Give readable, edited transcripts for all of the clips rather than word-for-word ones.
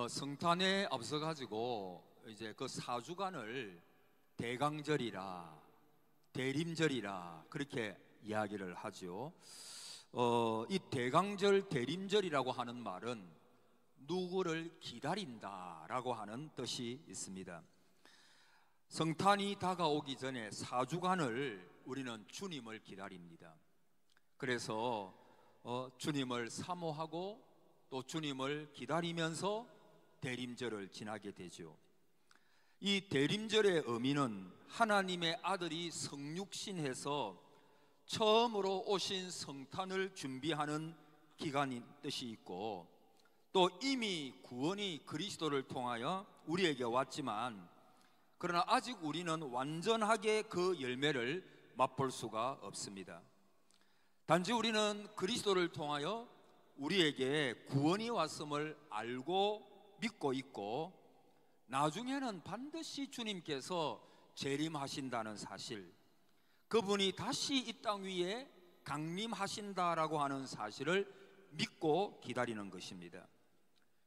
성탄에 앞서 가지고 이제 그 사주간을 대강절이라 대림절이라 그렇게 이야기를 하죠. 이 대강절 대림절이라고 하는 말은 누구를 기다린다라고 하는 뜻이 있습니다. 성탄이 다가오기 전에 사주간을 우리는 주님을 기다립니다. 그래서 주님을 사모하고 또 주님을 기다리면서 대림절을 지나게 되죠. 이 대림절의 의미는 하나님의 아들이 성육신해서 처음으로 오신 성탄을 준비하는 기간인 뜻이 있고, 또 이미 구원이 그리스도를 통하여 우리에게 왔지만 그러나 아직 우리는 완전하게 그 열매를 맛볼 수가 없습니다. 단지 우리는 그리스도를 통하여 우리에게 구원이 왔음을 알고 믿고 있고, 나중에는 반드시 주님께서 재림하신다는 사실, 그분이 다시 이 땅 위에 강림하신다라고 하는 사실을 믿고 기다리는 것입니다.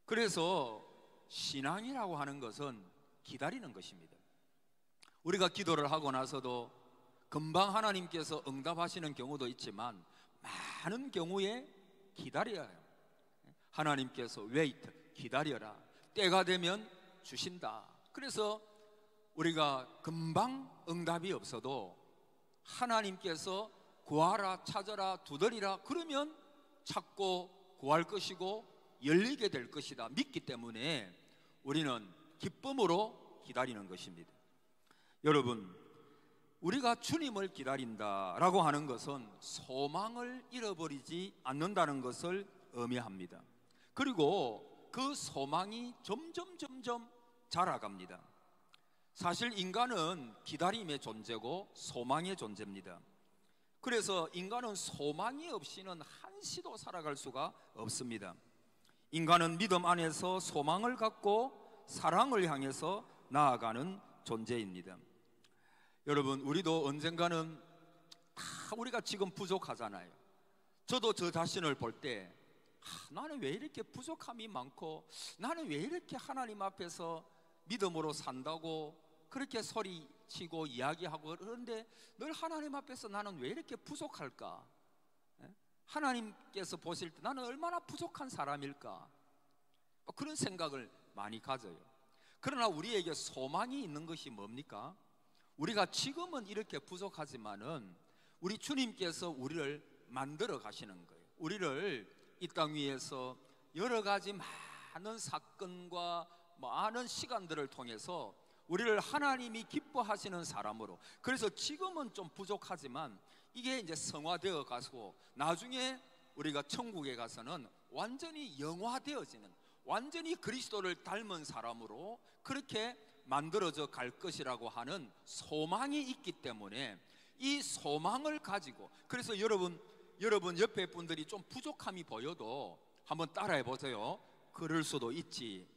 그래서 신앙이라고 하는 것은 기다리는 것입니다. 우리가 기도를 하고 나서도 금방 하나님께서 응답하시는 경우도 있지만 많은 경우에 기다려야 해요. 하나님께서 wait, 기다려라, 때가 되면 주신다. 그래서 우리가 금방 응답이 없어도 하나님께서 구하라, 찾아라, 두드리라 그러면 찾고 구할 것이고 열리게 될 것이다 믿기 때문에 우리는 기쁨으로 기다리는 것입니다. 여러분, 우리가 주님을 기다린다라고 하는 것은 소망을 잃어버리지 않는다는 것을 의미합니다. 그리고 그 소망이 점점 자라갑니다. 사실 인간은 기다림의 존재고 소망의 존재입니다. 그래서 인간은 소망이 없이는 한시도 살아갈 수가 없습니다. 인간은 믿음 안에서 소망을 갖고 사랑을 향해서 나아가는 존재입니다. 여러분, 우리도 언젠가는 다 우리가 지금 부족하잖아요. 저도 저 자신을 볼 때 나는 왜 이렇게 부족함이 많고, 나는 왜 이렇게 하나님 앞에서 믿음으로 산다고 그렇게 소리치고 이야기하고 그러는데 늘 하나님 앞에서 나는 왜 이렇게 부족할까? 하나님께서 보실 때 나는 얼마나 부족한 사람일까? 그런 생각을 많이 가져요. 그러나 우리에게 소망이 있는 것이 뭡니까? 우리가 지금은 이렇게 부족하지만은 우리 주님께서 우리를 만들어 가시는 거예요. 우리를 이 땅 위에서 여러 가지 많은 사건과 많은 시간들을 통해서 우리를 하나님이 기뻐하시는 사람으로, 그래서 지금은 좀 부족하지만 이게 이제 성화되어 가고 나중에 우리가 천국에 가서는 완전히 영화되어지는, 완전히 그리스도를 닮은 사람으로 그렇게 만들어져 갈 것이라고 하는 소망이 있기 때문에 이 소망을 가지고, 그래서 여러분 옆에 분들이 좀 부족함이 보여도 한번 따라해 보세요. 그럴 수도 있지.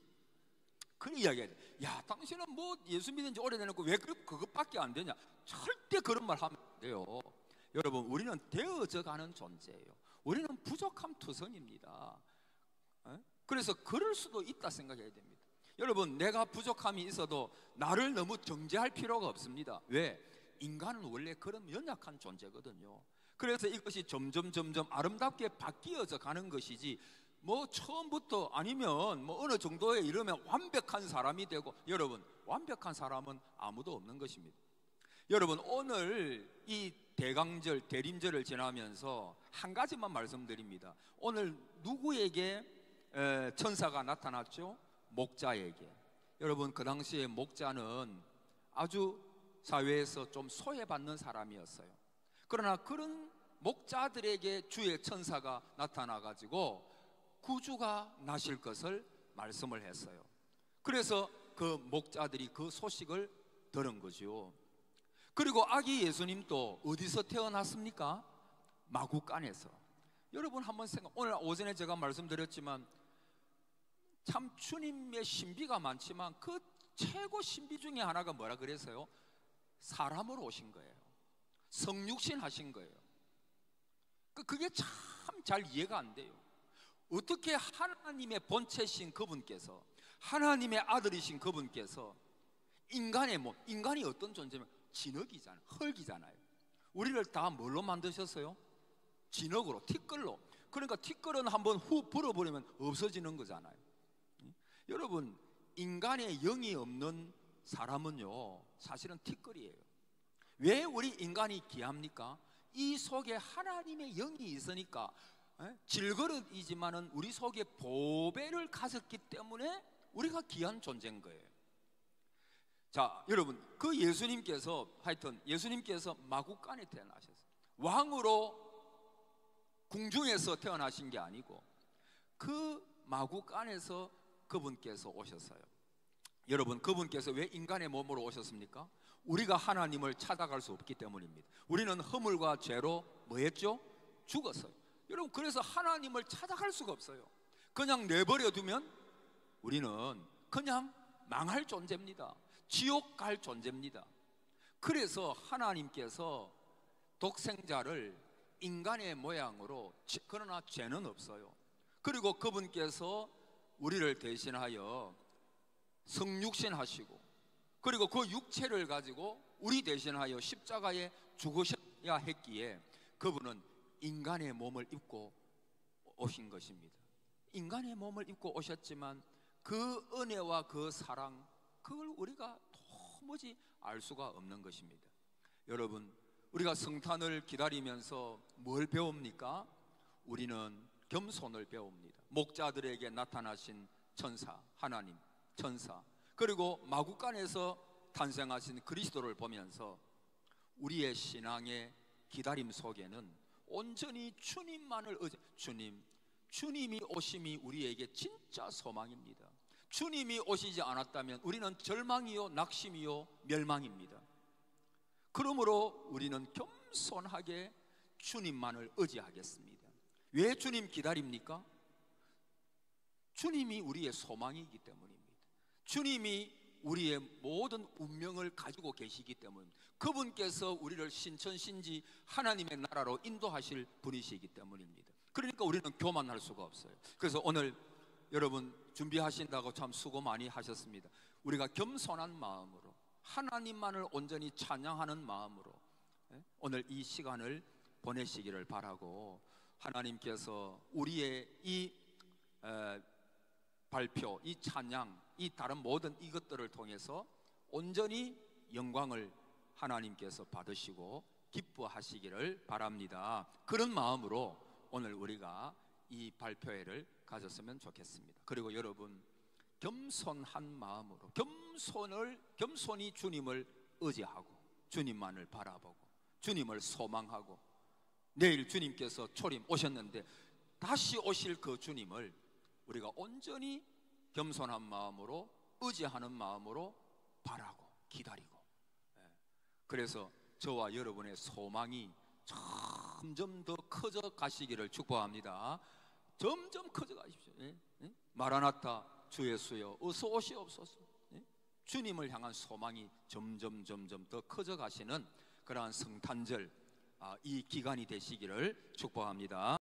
그런 이야기해야 돼. 야, 당신은 뭐 예수 믿은 지 오래되놓고 왜 그것밖에 안 되냐? 절대 그런 말 하면 안 돼요. 여러분, 우리는 되어져 가는 존재예요. 우리는 부족함 투성입니다. 그래서 그럴 수도 있다 생각해야 됩니다. 여러분, 내가 부족함이 있어도 나를 너무 정죄할 필요가 없습니다. 왜? 인간은 원래 그런 연약한 존재거든요. 그래서 이것이 점점 아름답게 바뀌어져 가는 것이지, 뭐 처음부터 아니면 뭐 어느 정도에 이르면 완벽한 사람이 되고, 여러분, 완벽한 사람은 아무도 없는 것입니다. 여러분, 오늘 이 대강절 대림절을 지나면서 한 가지만 말씀드립니다. 오늘 누구에게 천사가 나타났죠? 목자에게. 여러분, 그 당시에 목자는 아주 사회에서 좀 소외받는 사람이었어요. 그러나 그런 목자들에게 주의 천사가 나타나 가지고 구주가 나실 것을 말씀을 했어요. 그래서 그 목자들이 그 소식을 들은 거죠. 그리고 아기 예수님도 어디서 태어났습니까? 마구간에서. 여러분 한번 오늘 오전에 제가 말씀드렸지만 참 주님의 신비가 많지만 그 최고 신비 중에 하나가 뭐라 그랬어요? 사람으로 오신 거예요. 성육신 하신 거예요. 그게 참 잘 이해가 안 돼요. 어떻게 하나님의 본체신 그분께서, 하나님의 아들이신 그분께서 인간이 어떤 존재면 진흙이잖아요. 흙이잖아요. 우리를 다 뭘로 만드셨어요? 진흙으로, 티끌로. 그러니까 티끌은 한번 후 불어버리면 없어지는 거잖아요. 여러분, 인간의 영이 없는 사람은요 사실은 티끌이에요. 왜 우리 인간이 귀합니까? 이 속에 하나님의 영이 있으니까. 질그릇이지만은 우리 속에 보배를 가졌기 때문에 우리가 귀한 존재인 거예요. 자, 여러분, 그 예수님께서 마구간에 태어나셨어요. 왕으로 궁중에서 태어나신 게 아니고 그 마구간에서 그분께서 오셨어요. 여러분, 그분께서 왜 인간의 몸으로 오셨습니까? 우리가 하나님을 찾아갈 수 없기 때문입니다. 우리는 허물과 죄로 뭐 했죠? 죽었어요. 여러분, 그래서 하나님을 찾아갈 수가 없어요. 그냥 내버려 두면 우리는 그냥 망할 존재입니다. 지옥 갈 존재입니다. 그래서 하나님께서 독생자를 인간의 모양으로, 그러나 죄는 없어요. 그리고 그분께서 우리를 대신하여 성육신 하시고, 그리고 그 육체를 가지고 우리 대신하여 십자가에 죽으셔야 했기에 그분은 인간의 몸을 입고 오신 것입니다. 인간의 몸을 입고 오셨지만 그 은혜와 그 사랑, 그걸 우리가 도무지 알 수가 없는 것입니다. 여러분, 우리가 성탄을 기다리면서 뭘 배웁니까? 우리는 겸손을 배웁니다. 목자들에게 나타나신 천사, 하나님 천사, 그리고 마구간에서 탄생하신 그리스도를 보면서 우리의 신앙의 기다림 속에는 온전히 주님만을 주님이 오심이 우리에게 진짜 소망입니다. 주님이 오시지 않았다면 우리는 절망이요, 낙심이요, 멸망입니다. 그러므로 우리는 겸손하게 주님만을 의지하겠습니다. 왜 주님 기다립니까? 주님이 우리의 소망이기 때문입니다. 주님이 우리의 모든 운명을 가지고 계시기 때문입니다. 그분께서 우리를 신천신지 하나님의 나라로 인도하실 분이시기 때문입니다. 그러니까 우리는 교만할 수가 없어요. 그래서 오늘 여러분 준비하신다고 참 수고 많이 하셨습니다. 우리가 겸손한 마음으로, 하나님만을 온전히 찬양하는 마음으로 오늘 이 시간을 보내시기를 바라고, 하나님께서 우리의 이 발표, 이 찬양, 이 다른 모든 이것들을 통해서 온전히 영광을 하나님께서 받으시고 기뻐하시기를 바랍니다. 그런 마음으로 오늘 우리가 이 발표회를 가졌으면 좋겠습니다. 그리고 여러분, 겸손한 마음으로, 겸손히 주님을 의지하고 주님만을 바라보고 주님을 소망하고, 내일 주님께서 초림 오셨는데 다시 오실 그 주님을 우리가 온전히 겸손한 마음으로, 의지하는 마음으로 바라고 기다리고, 그래서 저와 여러분의 소망이 점점 더 커져 가시기를 축복합니다. 점점 커져 가십시오. 마라나타, 주 예수여 어서 오시옵소서. 주님을 향한 소망이 점점 더 커져 가시는 그러한 성탄절, 이 기간이 되시기를 축복합니다.